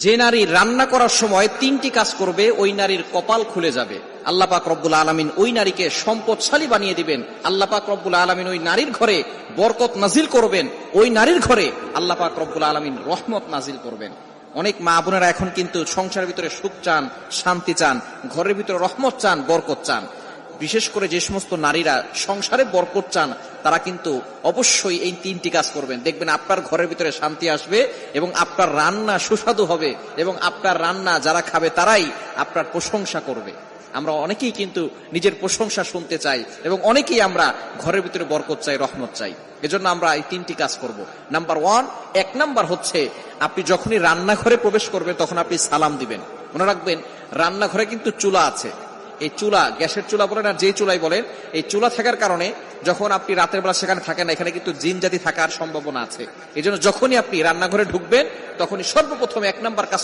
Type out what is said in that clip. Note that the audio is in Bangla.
যে নারী রান্না করার সময় তিনটি কাজ করবে ওই নারীর কপাল খুলে যাবে। আল্লাহ পাক রব্বুল আলামিন ওই নারীকে সম্পদশালী বানিয়ে দিবেন। আল্লাহ পাক রব্বুল আলামিন ওই নারীর ঘরে বরকত নাজিল করবেন। ওই নারীর ঘরে আল্লাহ পাক রব্বুল আলামিন রহমত নাজিল করবেন। অনেক মা বোনেরা এখন কিন্তু সংসারের ভিতরে সুখ চান, শান্তি চান, ঘরের ভিতরে রহমত চান, বরকত চান। বিশেষ করে যে সমস্ত নারীরা সংসারে বরকত চান তারা কিন্তু অবশ্যই এই তিনটি কাজ করবেন। দেখবেন আপনার ঘরের ভিতরে শান্তি আসবে এবং আপনার রান্না সুস্বাদু হবে এবং আপনার রান্না যারা খাবে তারাই আপনার প্রশংসা করবে। আমরা অনেকেই কিন্তু নিজের প্রশংসা শুনতে চাই এবং অনেকেই আমরা ঘরের ভিতরে বরকত চাই, রহমত চাই। এজন্য আমরা এই তিনটি কাজ করব। নাম্বার 1, 1 নাম্বার হচ্ছে আপনি যখনই রান্নাঘরে প্রবেশ করবেন তখন আপনি সালাম দিবেন। মনে রাখবেন রান্নাঘরে কিন্তু চুলা আছে। এই চুলা, গ্যাসের চুলা বলেন আর যেই চুলাই বলেন, এই চুলা থাকার কারণে যখন আপনি রাতের বেলা সেখানে থাকেন না, এখানে কিন্তু জিন জাতি থাকার সম্ভাবনা আছে। এই জন্য যখনই আপনি রান্নাঘরে ঢুকবেন তখনই সর্বপ্রথম 1 নাম্বার কাজ